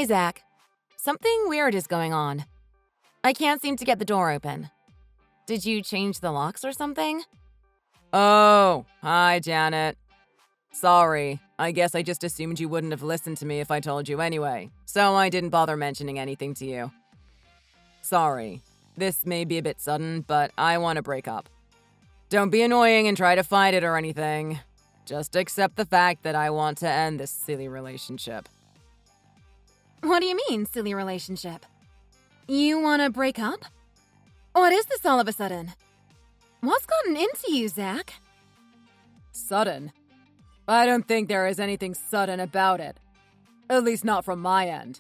Hey, Zach. Something weird is going on. I can't seem to get the door open. Did you change the locks or something? Oh, hi, Janet. Sorry, I guess I just assumed you wouldn't have listened to me if I told you anyway, so I didn't bother mentioning anything to you. Sorry, this may be a bit sudden, but I want to break up. Don't be annoying and try to fight it or anything. Just accept the fact that I want to end this silly relationship. What do you mean, silly relationship? You want to break up? What is this all of a sudden? What's gotten into you, Zach? Sudden? I don't think there is anything sudden about it. At least not from my end.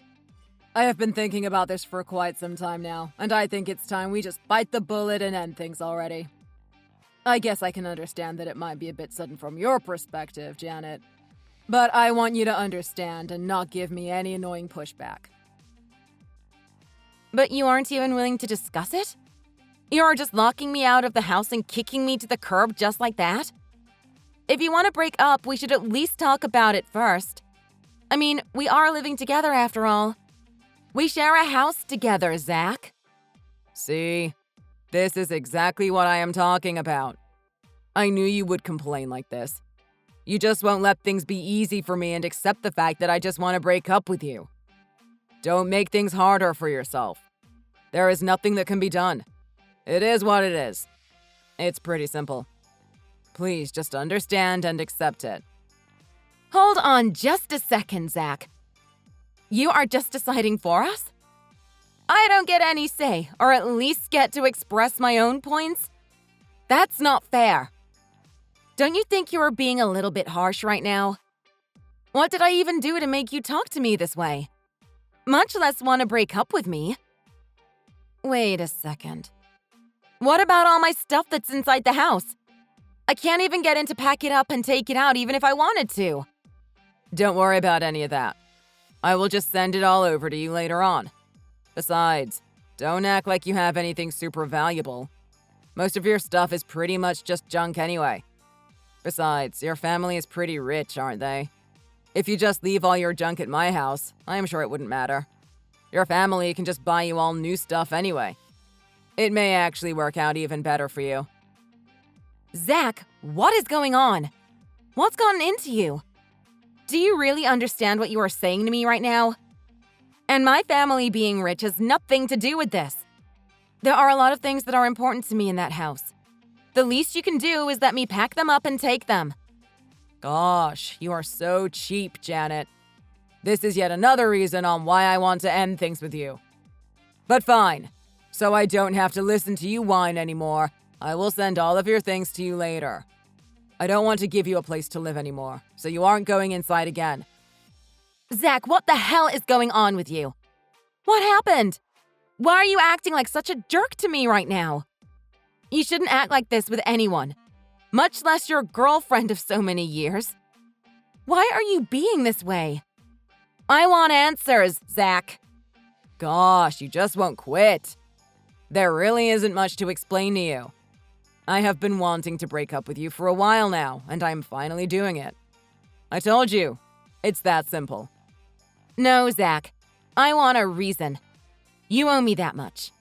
I have been thinking about this for quite some time now, and I think it's time we just bite the bullet and end things already. I guess I can understand that it might be a bit sudden from your perspective, Janet. But I want you to understand and not give me any annoying pushback. But you aren't even willing to discuss it? You are just locking me out of the house and kicking me to the curb just like that? If you want to break up, we should at least talk about it first. I mean, we are living together after all. We share a house together, Zach. See? This is exactly what I am talking about. I knew you would complain like this. You just won't let things be easy for me and accept the fact that I just want to break up with you. Don't make things harder for yourself. There is nothing that can be done. It is what it is. It's pretty simple. Please just understand and accept it. Hold on just a second, Zach. You are just deciding for us? I don't get any say, or at least get to express my own points? That's not fair. Don't you think you are being a little bit harsh right now? What did I even do to make you talk to me this way? Much less want to break up with me. Wait a second. What about all my stuff that's inside the house? I can't even get in to pack it up and take it out even if I wanted to. Don't worry about any of that. I will just send it all over to you later on. Besides, don't act like you have anything super valuable. Most of your stuff is pretty much just junk anyway. Besides, your family is pretty rich, aren't they? If you just leave all your junk at my house, I am sure it wouldn't matter. Your family can just buy you all new stuff anyway. It may actually work out even better for you. Zach, what is going on? What's gotten into you? Do you really understand what you are saying to me right now? And my family being rich has nothing to do with this. There are a lot of things that are important to me in that house. The least you can do is let me pack them up and take them. Gosh, you are so cheap, Janet. This is yet another reason on why I want to end things with you. But fine, so I don't have to listen to you whine anymore. I will send all of your things to you later. I don't want to give you a place to live anymore, so you aren't going inside again. Zach, what the hell is going on with you? What happened? Why are you acting like such a jerk to me right now? You shouldn't act like this with anyone, much less your girlfriend of so many years. Why are you being this way? I want answers, Zach. Gosh, you just won't quit. There really isn't much to explain to you. I have been wanting to break up with you for a while now, and I'm finally doing it. I told you, it's that simple. No, Zach. I want a reason. You owe me that much.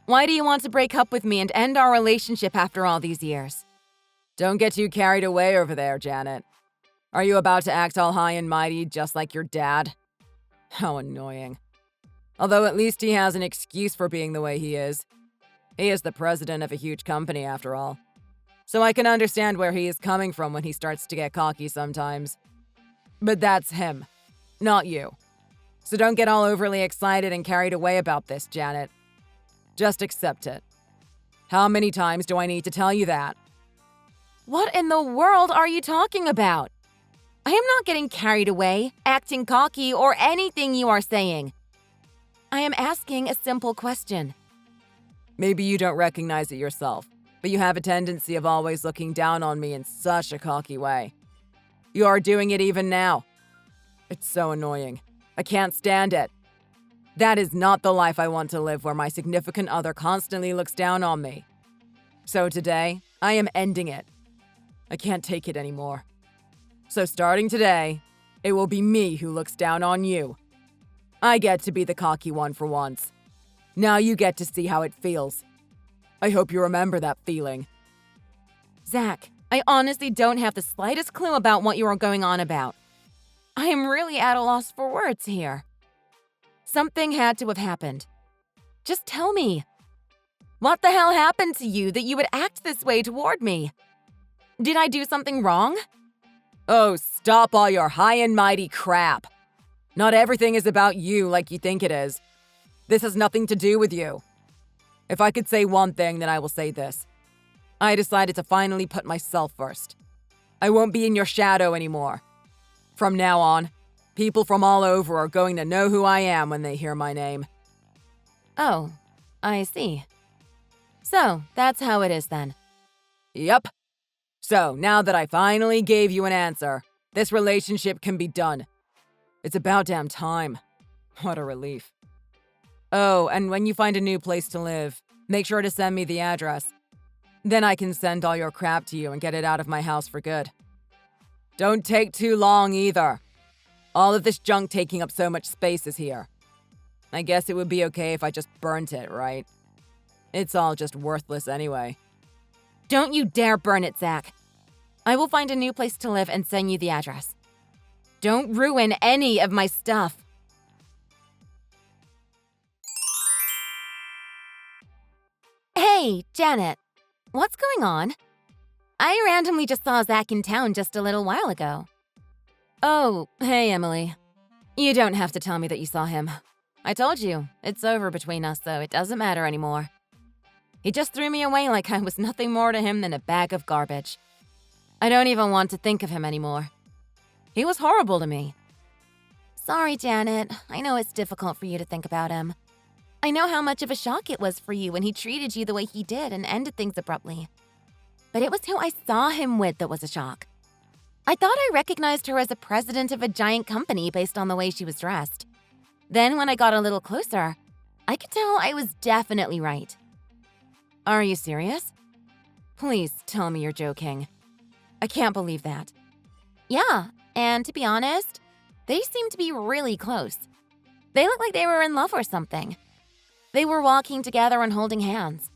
Why do you want to break up with me and end our relationship after all these years? Don't get too carried away over there, Janet. Are you about to act all high and mighty just like your dad? How annoying. Although at least he has an excuse for being the way he is. He is the president of a huge company, after all. So I can understand where he is coming from when he starts to get cocky sometimes. But that's him, not you. So don't get all overly excited and carried away about this, Janet. Just accept it. How many times do I need to tell you that? What in the world are you talking about? I am not getting carried away, acting cocky, or anything you are saying. I am asking a simple question. Maybe you don't recognize it yourself, but you have a tendency of always looking down on me in such a cocky way. You are doing it even now. It's so annoying. I can't stand it. That is not the life I want to live, where my significant other constantly looks down on me. So today, I am ending it. I can't take it anymore. So starting today, it will be me who looks down on you. I get to be the cocky one for once. Now you get to see how it feels. I hope you remember that feeling. Zach, I honestly don't have the slightest clue about what you are going on about. I am really at a loss for words here. Something had to have happened. Just tell me. What the hell happened to you that you would act this way toward me? Did I do something wrong? Oh, stop all your high and mighty crap. Not everything is about you like you think it is. This has nothing to do with you. If I could say one thing, then I will say this. I decided to finally put myself first. I won't be in your shadow anymore. From now on, people from all over are going to know who I am when they hear my name. Oh, I see. So, that's how it is then. Yep. So, now that I finally gave you an answer, this relationship can be done. It's about damn time. What a relief. Oh, and when you find a new place to live, make sure to send me the address. Then I can send all your crap to you and get it out of my house for good. Don't take too long either. All of this junk taking up so much space is here. I guess it would be okay if I just burnt it, right? It's all just worthless anyway. Don't you dare burn it, Zach. I will find a new place to live and send you the address. Don't ruin any of my stuff. Hey, Janet. What's going on? I randomly just saw Zach in town just a little while ago. Oh, hey, Emily. You don't have to tell me that you saw him. I told you, it's over between us, so it doesn't matter anymore. He just threw me away like I was nothing more to him than a bag of garbage. I don't even want to think of him anymore. He was horrible to me. Sorry, Janet. I know it's difficult for you to think about him. I know how much of a shock it was for you when he treated you the way he did and ended things abruptly. But it was who I saw him with that was a shock. I thought I recognized her as a president of a giant company based on the way she was dressed. Then when I got a little closer, I could tell I was definitely right. Are you serious? Please tell me you're joking. I can't believe that. Yeah, and to be honest, they seemed to be really close. They looked like they were in love or something. They were walking together and holding hands.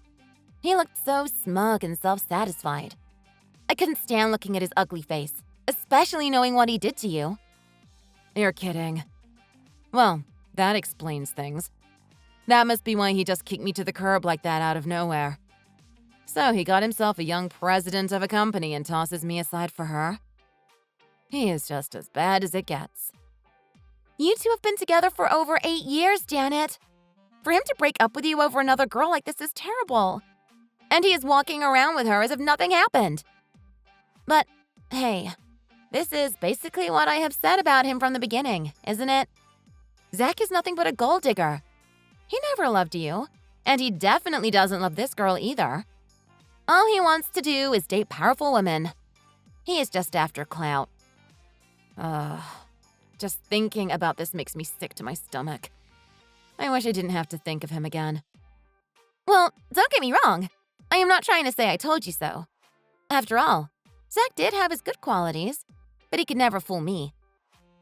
He looked so smug and self-satisfied. I couldn't stand looking at his ugly face, especially knowing what he did to you. You're kidding. Well, that explains things. That must be why he just kicked me to the curb like that out of nowhere. So he got himself a young president of a company and tosses me aside for her? He is just as bad as it gets. You two have been together for over 8 years, Janet. For him to break up with you over another girl like this is terrible. And he is walking around with her as if nothing happened. But, hey, this is basically what I have said about him from the beginning, isn't it? Zach is nothing but a gold digger. He never loved you, and he definitely doesn't love this girl either. All he wants to do is date powerful women. He is just after clout. Just thinking about this makes me sick to my stomach. I wish I didn't have to think of him again. Well, don't get me wrong. I am not trying to say I told you so. After all, Zach did have his good qualities, but he could never fool me.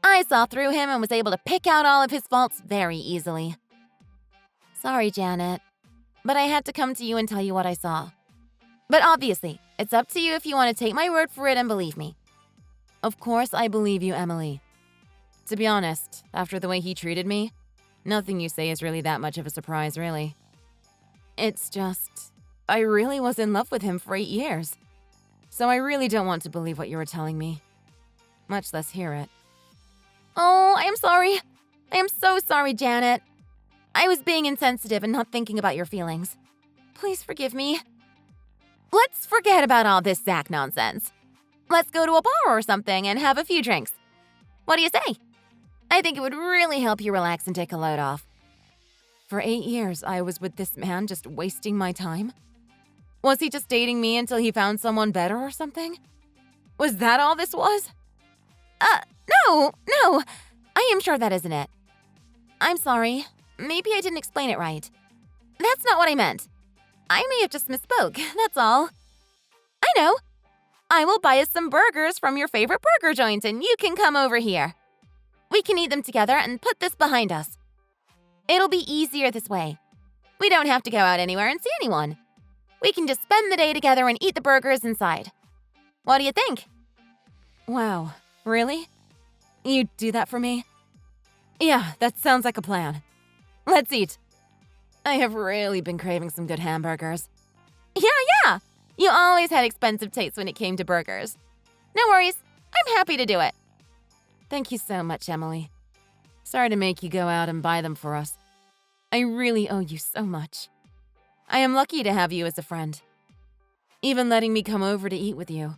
I saw through him and was able to pick out all of his faults very easily. Sorry, Janet, but I had to come to you and tell you what I saw. But obviously, it's up to you if you want to take my word for it and believe me. Of course I believe you, Emily. To be honest, after the way he treated me, nothing you say is really that much of a surprise, really. It's just, I really was in love with him for 8 years. So I really don't want to believe what you were telling me. Much less hear it. Oh, I am sorry. I am so sorry, Janet. I was being insensitive and not thinking about your feelings. Please forgive me. Let's forget about all this Zach nonsense. Let's go to a bar or something and have a few drinks. What do you say? I think it would really help you relax and take a load off. For 8 years, I was with this man just wasting my time? Was he just dating me until he found someone better or something? Was that all this was? No. I am sure that isn't it. I'm sorry. Maybe I didn't explain it right. That's not what I meant. I may have just misspoke, that's all. I know. I will buy us some burgers from your favorite burger joint and you can come over here. We can eat them together and put this behind us. It'll be easier this way. We don't have to go out anywhere and see anyone. We can just spend the day together and eat the burgers inside. What do you think? Wow, really? You'd do that for me? Yeah, that sounds like a plan. Let's eat. I have really been craving some good hamburgers. Yeah. You always had expensive tastes when it came to burgers. No worries. I'm happy to do it. Thank you so much, Emily. Sorry to make you go out and buy them for us. I really owe you so much. I am lucky to have you as a friend. Even letting me come over to eat with you.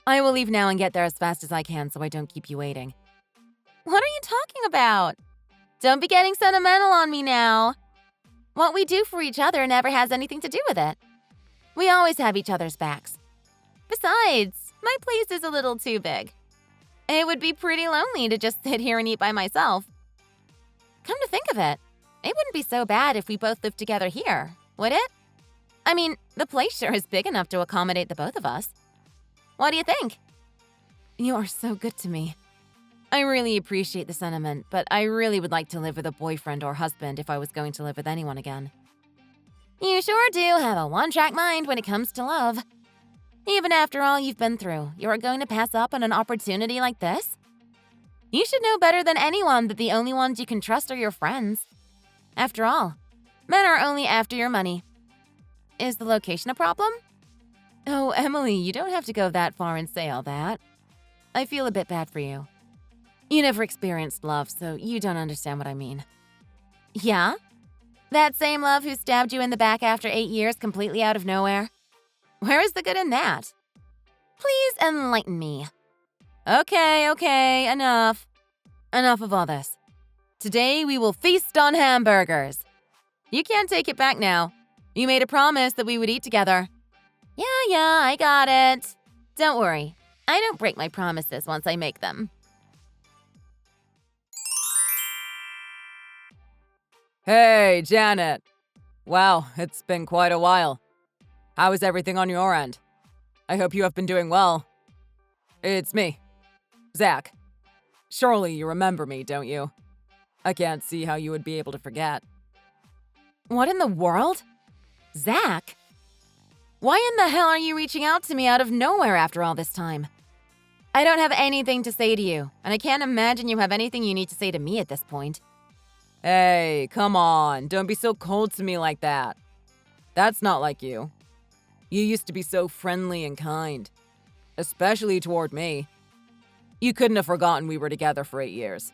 I will leave now and get there as fast as I can so I don't keep you waiting. What are you talking about? Don't be getting sentimental on me now. What we do for each other never has anything to do with it. We always have each other's backs. Besides, my place is a little too big. It would be pretty lonely to just sit here and eat by myself. Come to think of it, it wouldn't be so bad if we both lived together here, would it? I mean, the place sure is big enough to accommodate the both of us. What do you think? You are so good to me. I really appreciate the sentiment, but I really would like to live with a boyfriend or husband if I was going to live with anyone again. You sure do have a one-track mind when it comes to love. Even after all you've been through, you're going to pass up on an opportunity like this? You should know better than anyone that the only ones you can trust are your friends. After all, men are only after your money. Is the location a problem? Oh, Emily, you don't have to go that far and say all that. I feel a bit bad for you. You never experienced love, so you don't understand what I mean. Yeah? That same love who stabbed you in the back after 8 years completely out of nowhere? Where is the good in that? Please enlighten me. Okay, enough. Enough of all this. Today we will feast on hamburgers. You can't take it back now. You made a promise that we would eat together. Yeah, I got it. Don't worry. I don't break my promises once I make them. Hey, Janet. Wow, it's been quite a while. How is everything on your end? I hope you have been doing well. It's me, Zach. Surely you remember me, don't you? I can't see how you would be able to forget. What in the world? Zach? Why in the hell are you reaching out to me out of nowhere after all this time? I don't have anything to say to you, and I can't imagine you have anything you need to say to me at this point. Hey, come on. Don't be so cold to me like that. That's not like you. You used to be so friendly and kind, especially toward me. You couldn't have forgotten we were together for 8 years.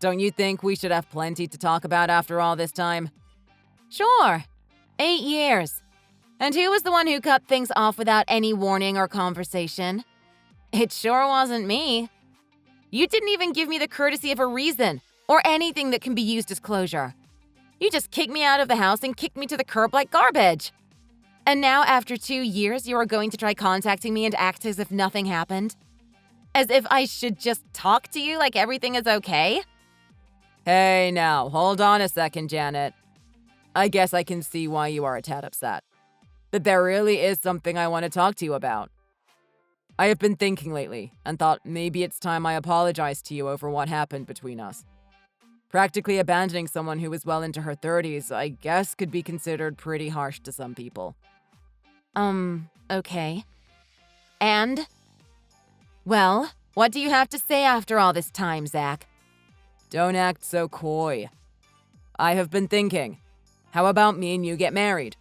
Don't you think we should have plenty to talk about after all this time? Sure. 8 years. And who was the one who cut things off without any warning or conversation? It sure wasn't me. You didn't even give me the courtesy of a reason or anything that can be used as closure. You just kicked me out of the house and kicked me to the curb like garbage. And now, after 2 years, you are going to try contacting me and act as if nothing happened? As if I should just talk to you like everything is okay? Hey, now, hold on a second, Janet. I guess I can see why you are a tad upset. But there really is something I want to talk to you about. I have been thinking lately and thought maybe it's time I apologize to you over what happened between us. Practically abandoning someone who was well into her 30s, I guess, could be considered pretty harsh to some people. Okay. And? Well, what do you have to say after all this time, Zach? Don't act so coy. I have been thinking, how about me and you get married?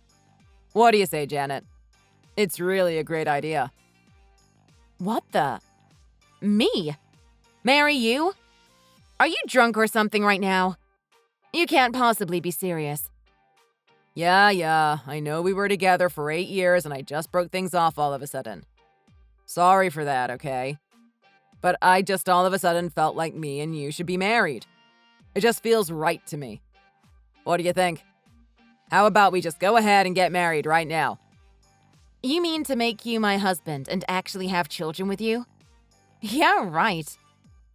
What do you say, Janet? It's really a great idea. What the? Me? Marry you? Are you drunk or something right now? You can't possibly be serious. Yeah, I know we were together for 8 years and I just broke things off all of a sudden. Sorry for that, okay? But I just all of a sudden felt like me and you should be married. It just feels right to me. What do you think? How about we just go ahead and get married right now? You mean to make you my husband and actually have children with you? Yeah, right.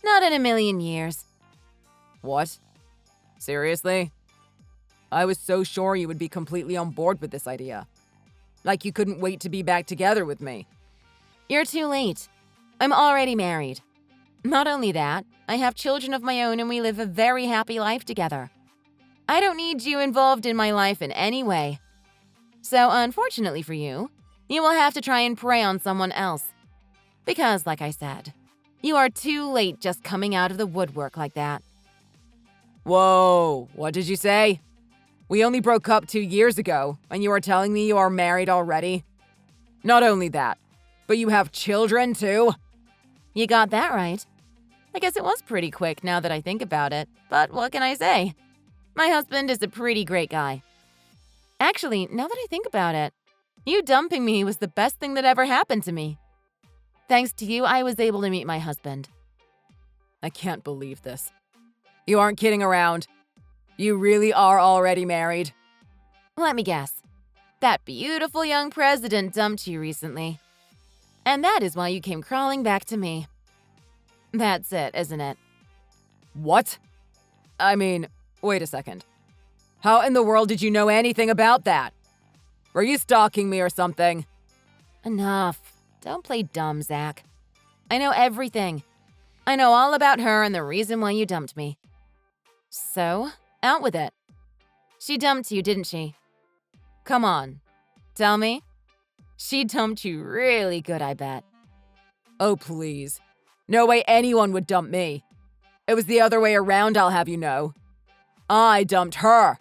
Not in a million years. What? Seriously? I was so sure you would be completely on board with this idea. Like you couldn't wait to be back together with me. You're too late. I'm already married. Not only that, I have children of my own and we live a very happy life together. I don't need you involved in my life in any way. So, unfortunately for you, you will have to try and prey on someone else. Because, like I said, you are too late just coming out of the woodwork like that. Whoa, what did you say? We only broke up 2 years ago, and you are telling me you are married already? Not only that, but you have children too? You got that right. I guess it was pretty quick now that I think about it, but what can I say? My husband is a pretty great guy. Actually, now that I think about it, you dumping me was the best thing that ever happened to me. Thanks to you, I was able to meet my husband. I can't believe this. You aren't kidding around. You really are already married? Let me guess. That beautiful young president dumped you recently. And that is why you came crawling back to me. That's it, isn't it? What? I mean, wait a second. How in the world did you know anything about that? Were you stalking me or something? Enough. Don't play dumb, Zach. I know everything. I know all about her and the reason why you dumped me. So, out with it. She dumped you, didn't she? Come on. Tell me. She dumped you really good, I bet. Oh, please. No way anyone would dump me. It was the other way around, I'll have you know. I dumped her.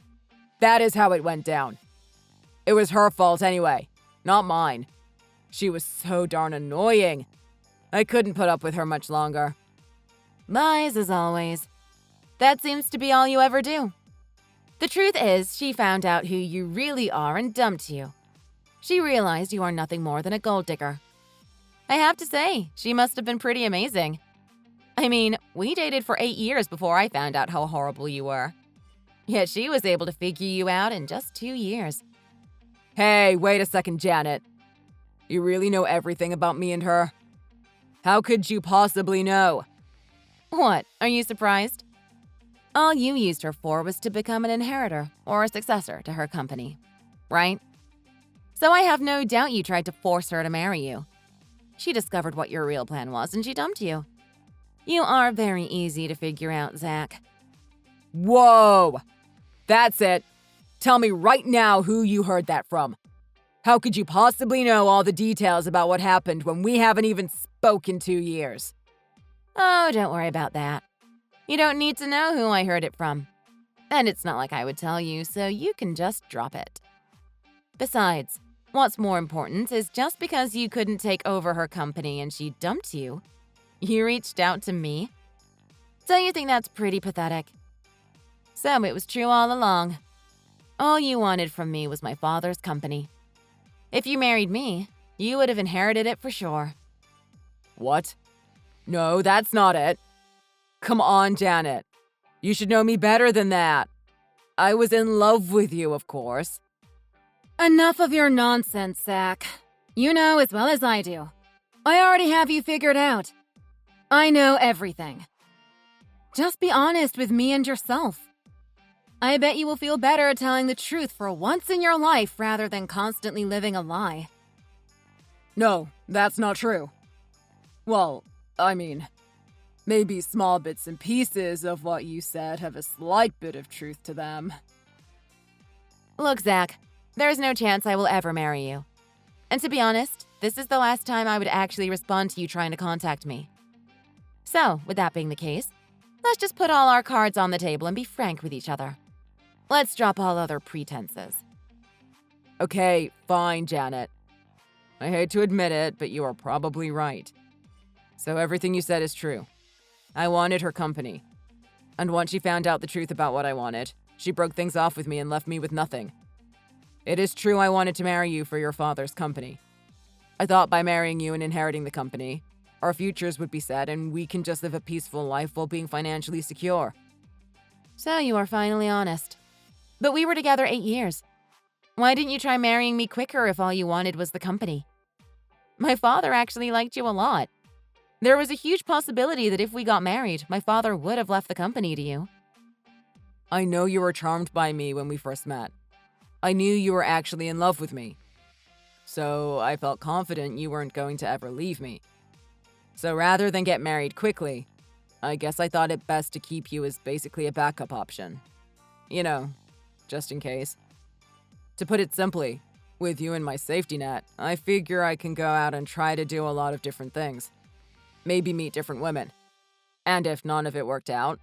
That is how it went down. It was her fault anyway, not mine. She was so darn annoying. I couldn't put up with her much longer. Lies as always. That seems to be all you ever do. The truth is, she found out who you really are and dumped you. She realized you are nothing more than a gold digger. I have to say, she must have been pretty amazing. I mean, we dated for 8 years before I found out how horrible you were. Yet she was able to figure you out in just 2 years. Hey, wait a second, Janet. You really know everything about me and her? How could you possibly know? What, are you surprised? All you used her for was to become an inheritor or a successor to her company, right? So I have no doubt you tried to force her to marry you. She discovered what your real plan was and she dumped you. You are very easy to figure out, Zach. Whoa! That's it. Tell me right now who you heard that from. How could you possibly know all the details about what happened when we haven't even spoken 2 years? Oh, don't worry about that. You don't need to know who I heard it from. And it's not like I would tell you, so you can just drop it. Besides, what's more important is just because you couldn't take over her company and she dumped you, you reached out to me? Don't you think that's pretty pathetic? So it was true all along. All you wanted from me was my father's company. If you married me, you would have inherited it for sure. What? No, that's not it. Come on, Janet. You should know me better than that. I was in love with you, of course. Enough of your nonsense, Zach. You know as well as I do. I already have you figured out. I know everything. Just be honest with me and yourself. I bet you will feel better telling the truth for once in your life rather than constantly living a lie. No, that's not true. Well, I mean, maybe small bits and pieces of what you said have a slight bit of truth to them. Look, Zach, there's no chance I will ever marry you. And to be honest, this is the last time I would actually respond to you trying to contact me. So, with that being the case, let's just put all our cards on the table and be frank with each other. Let's drop all other pretenses. Okay, fine, Janet. I hate to admit it, but you are probably right. So everything you said is true. I wanted her company. And once she found out the truth about what I wanted, she broke things off with me and left me with nothing. It is true I wanted to marry you for your father's company. I thought by marrying you and inheriting the company, our futures would be set and we can just live a peaceful life while being financially secure. So you are finally honest. But we were together 8 years. Why didn't you try marrying me quicker if all you wanted was the company? My father actually liked you a lot. There was a huge possibility that if we got married, my father would have left the company to you. I know you were charmed by me when we first met. I knew you were actually in love with me. So I felt confident you weren't going to ever leave me. So rather than get married quickly, I guess I thought it best to keep you as basically a backup option. Just in case. To put it simply, with you in my safety net, I figure I can go out and try to do a lot of different things. Maybe meet different women. And if none of it worked out,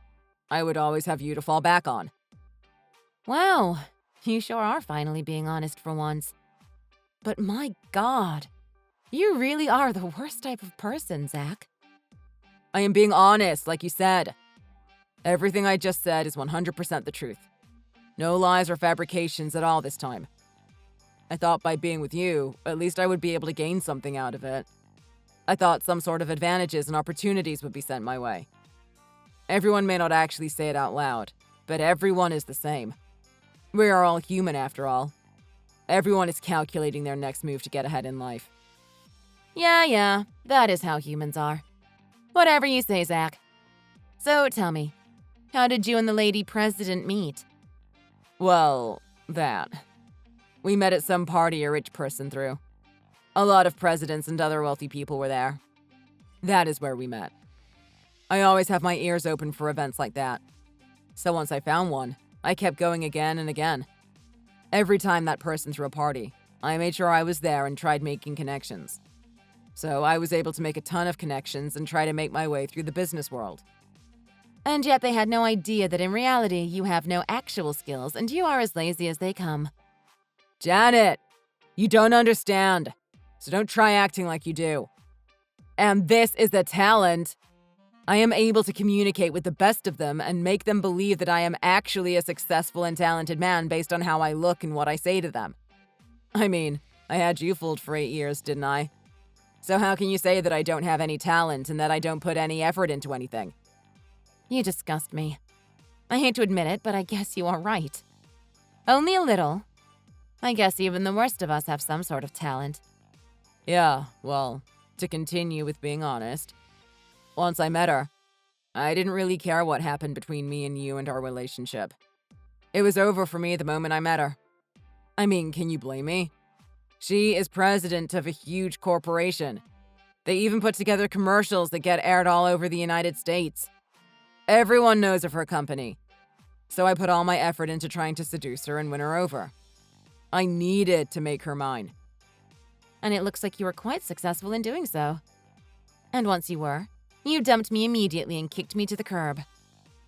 I would always have you to fall back on. Wow, you sure are finally being honest for once. But my God, you really are the worst type of person, Zach. I am being honest, like you said. Everything I just said is 100% the truth. No lies or fabrications at all this time. I thought by being with you, at least I would be able to gain something out of it. I thought some sort of advantages and opportunities would be sent my way. Everyone may not actually say it out loud, but everyone is the same. We are all human after all. Everyone is calculating their next move to get ahead in life. Yeah, that is how humans are. Whatever you say, Zach. So tell me, how did you and the lady president meet? Well, that. We met at some party a rich person threw. A lot of presidents and other wealthy people were there. That is where we met. I always have my ears open for events like that. So once I found one, I kept going again and again. Every time that person threw a party, I made sure I was there and tried making connections. So I was able to make a ton of connections and try to make my way through the business world. And yet they had no idea that in reality you have no actual skills and you are as lazy as they come. Janet, you don't understand. So don't try acting like you do. And this is the talent. I am able to communicate with the best of them and make them believe that I am actually a successful and talented man based on how I look and what I say to them. I mean, I had you fooled for 8 years, didn't I? So how can you say that I don't have any talent and that I don't put any effort into anything? You disgust me. I hate to admit it, but I guess you are right. Only a little. I guess even the worst of us have some sort of talent. Yeah, well, to continue with being honest, once I met her, I didn't really care what happened between me and you and our relationship. It was over for me the moment I met her. I mean, can you blame me? She is president of a huge corporation. They even put together commercials that get aired all over the United States. Everyone knows of her company. So I put all my effort into trying to seduce her and win her over. I needed to make her mine. And it looks like you were quite successful in doing so. And once you were, you dumped me immediately and kicked me to the curb.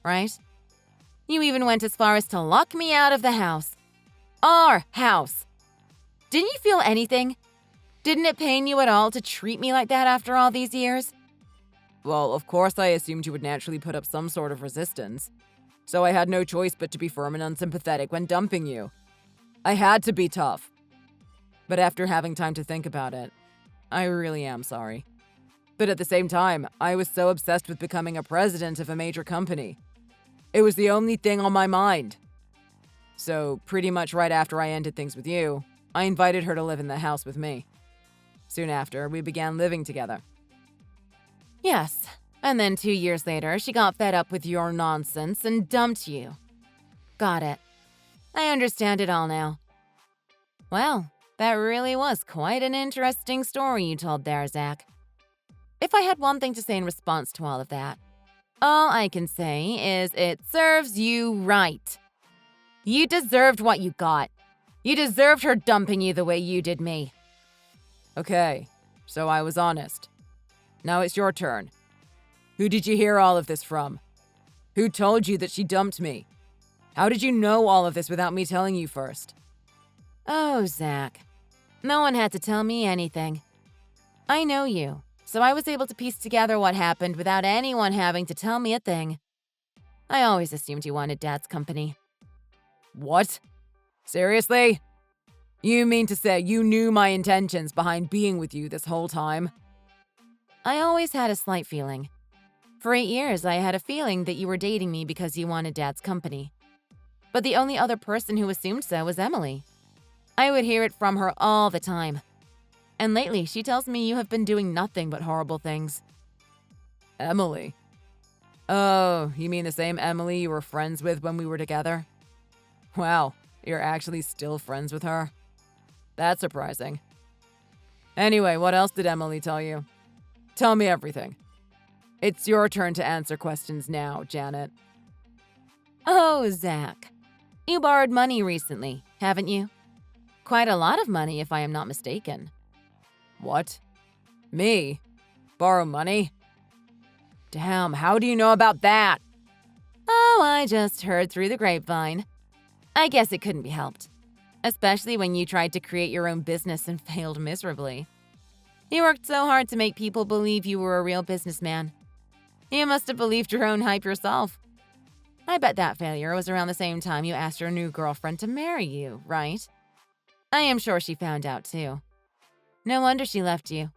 Right? You even went as far as to lock me out of the house. Our house. Didn't you feel anything? Didn't it pain you at all to treat me like that after all these years? Well, of course I assumed you would naturally put up some sort of resistance. So I had no choice but to be firm and unsympathetic when dumping you. I had to be tough. But after having time to think about it, I really am sorry. But at the same time, I was so obsessed with becoming a president of a major company. It was the only thing on my mind. So pretty much right after I ended things with you, I invited her to live in the house with me. Soon after, we began living together. Yes, and then 2 years later, she got fed up with your nonsense and dumped you. Got it. I understand it all now. Well, that really was quite an interesting story you told there, Zach. If I had one thing to say in response to all of that, all I can say is it serves you right. You deserved what you got. You deserved her dumping you the way you did me. Okay, so I was honest. Now it's your turn. Who did you hear all of this from? Who told you that she dumped me? How did you know all of this without me telling you first? Oh, Zach. No one had to tell me anything. I know you, so I was able to piece together what happened without anyone having to tell me a thing. I always assumed you wanted Dad's company. What? Seriously? You mean to say you knew my intentions behind being with you this whole time? I always had a slight feeling. For 8 years, I had a feeling that you were dating me because you wanted Dad's company. But the only other person who assumed so was Emily. I would hear it from her all the time. And lately, she tells me you have been doing nothing but horrible things. Emily? Oh, you mean the same Emily you were friends with when we were together? Wow, you're actually still friends with her? That's surprising. Anyway, what else did Emily tell you? Tell me everything. It's your turn to answer questions now, Janet. Oh, Zach. You borrowed money recently, haven't you? Quite a lot of money, if I am not mistaken. What? Me? Borrow money? Damn, how do you know about that? Oh, I just heard through the grapevine. I guess it couldn't be helped, especially when you tried to create your own business and failed miserably. You worked so hard to make people believe you were a real businessman. You must have believed your own hype yourself. I bet that failure was around the same time you asked your new girlfriend to marry you, right? I am sure she found out too. No wonder she left you.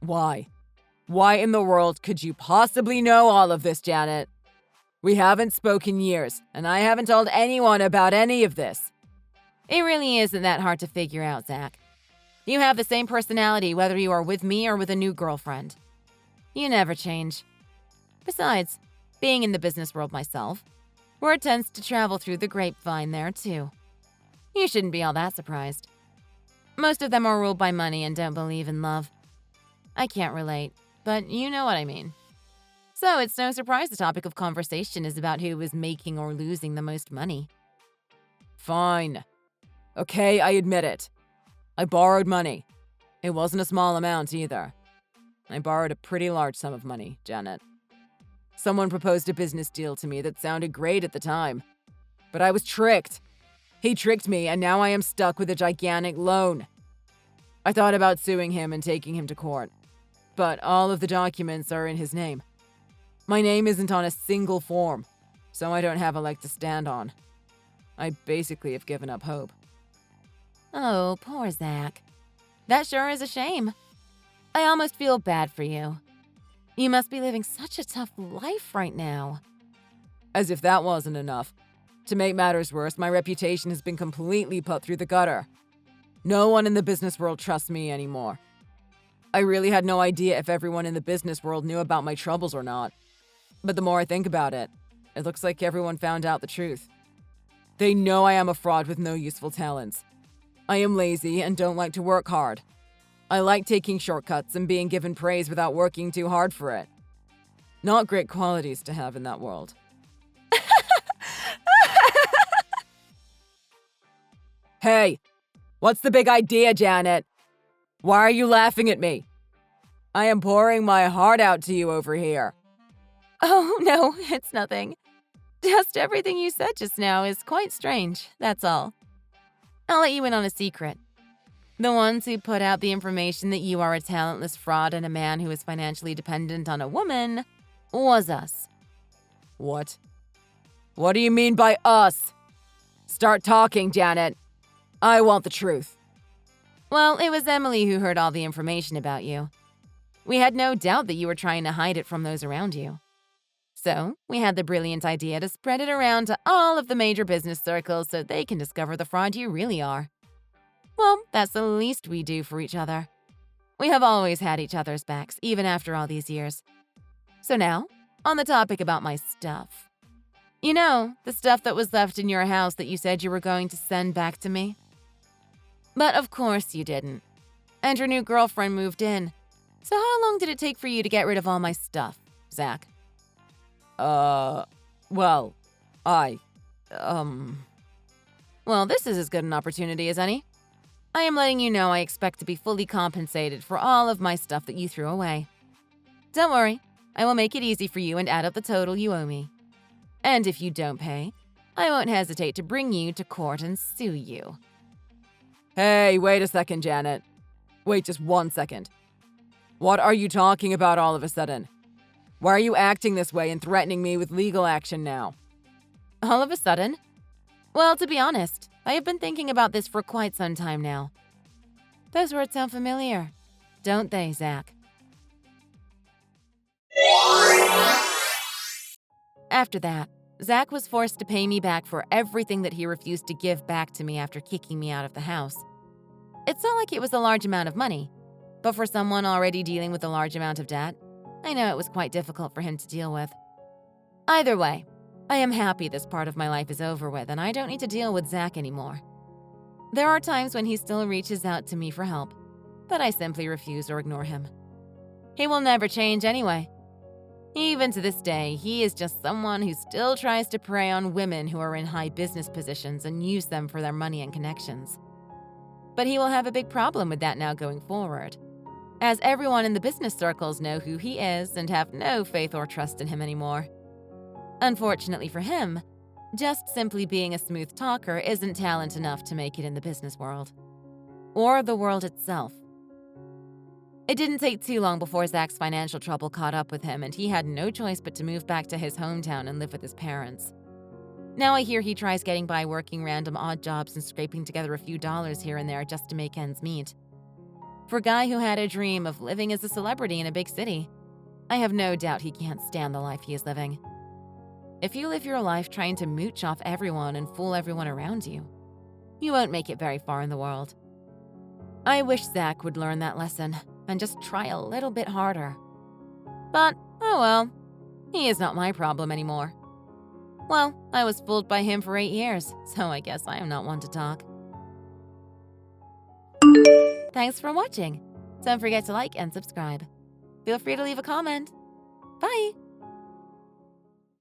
Why? Why in the world could you possibly know all of this, Janet? We haven't spoken years, and I haven't told anyone about any of this. It really isn't that hard to figure out, Zach. You have the same personality whether you are with me or with a new girlfriend. You never change. Besides, being in the business world myself, word tends to travel through the grapevine there too. You shouldn't be all that surprised. Most of them are ruled by money and don't believe in love. I can't relate, but you know what I mean. So it's no surprise the topic of conversation is about who is making or losing the most money. Fine. Okay, I admit it. I borrowed money. It wasn't a small amount either. I borrowed a pretty large sum of money, Janet. Someone proposed a business deal to me that sounded great at the time. But I was tricked. He tricked me, and now I am stuck with a gigantic loan. I thought about suing him and taking him to court. But all of the documents are in his name. My name isn't on a single form, so I don't have a leg to stand on. I basically have given up hope. Oh, poor Zach. That sure is a shame. I almost feel bad for you. You must be living such a tough life right now. As if that wasn't enough. To make matters worse, my reputation has been completely put through the gutter. No one in the business world trusts me anymore. I really had no idea if everyone in the business world knew about my troubles or not. But the more I think about it, it looks like everyone found out the truth. They know I am a fraud with no useful talents. I am lazy and don't like to work hard. I like taking shortcuts and being given praise without working too hard for it. Not great qualities to have in that world. Hey, what's the big idea, Janet? Why are you laughing at me? I am pouring my heart out to you over here. Oh, no, it's nothing. Just everything you said just now is quite strange, that's all. I'll let you in on a secret. The ones who put out the information that you are a talentless fraud and a man who is financially dependent on a woman was us. What? What do you mean by us? Start talking, Janet. I want the truth. Well, it was Emily who heard all the information about you. We had no doubt that you were trying to hide it from those around you. So, we had the brilliant idea to spread it around to all of the major business circles so they can discover the fraud you really are. Well, that's the least we do for each other. We have always had each other's backs, even after all these years. So now, on the topic about my stuff. You know, the stuff that was left in your house that you said you were going to send back to me? But of course you didn't. And your new girlfriend moved in. So how long did it take for you to get rid of all my stuff, Zach? Well, Well, this is as good an opportunity as any. I am letting you know I expect to be fully compensated for all of my stuff that you threw away. Don't worry, I will make it easy for you and add up the total you owe me. And if you don't pay, I won't hesitate to bring you to court and sue you. Hey, wait a second, Janet. Wait just 1 second. What are you talking about all of a sudden? Why are you acting this way and threatening me with legal action now? All of a sudden? Well, to be honest, I have been thinking about this for quite some time now. Those words sound familiar, don't they, Zach? After that, Zach was forced to pay me back for everything that he refused to give back to me after kicking me out of the house. It's not like it was a large amount of money, but for someone already dealing with a large amount of debt, I know it was quite difficult for him to deal with. Either way, I am happy this part of my life is over with and I don't need to deal with Zach anymore. There are times when he still reaches out to me for help, but I simply refuse or ignore him. He will never change anyway. Even to this day, he is just someone who still tries to prey on women who are in high business positions and use them for their money and connections. But he will have a big problem with that now going forward, as everyone in the business circles know who he is and have no faith or trust in him anymore. Unfortunately for him, just simply being a smooth talker isn't talent enough to make it in the business world. Or the world itself. It didn't take too long before Zach's financial trouble caught up with him, and he had no choice but to move back to his hometown and live with his parents. Now I hear he tries getting by working random odd jobs and scraping together a few dollars here and there just to make ends meet. For a guy who had a dream of living as a celebrity in a big city, I have no doubt he can't stand the life he is living. If you live your life trying to mooch off everyone and fool everyone around you, you won't make it very far in the world. I wish Zach would learn that lesson and just try a little bit harder. But, oh well, he is not my problem anymore. Well, I was fooled by him for 8 years, so I guess I am not one to talk. Thanks for watching. Don't forget to like and subscribe. Feel free to leave a comment. Bye!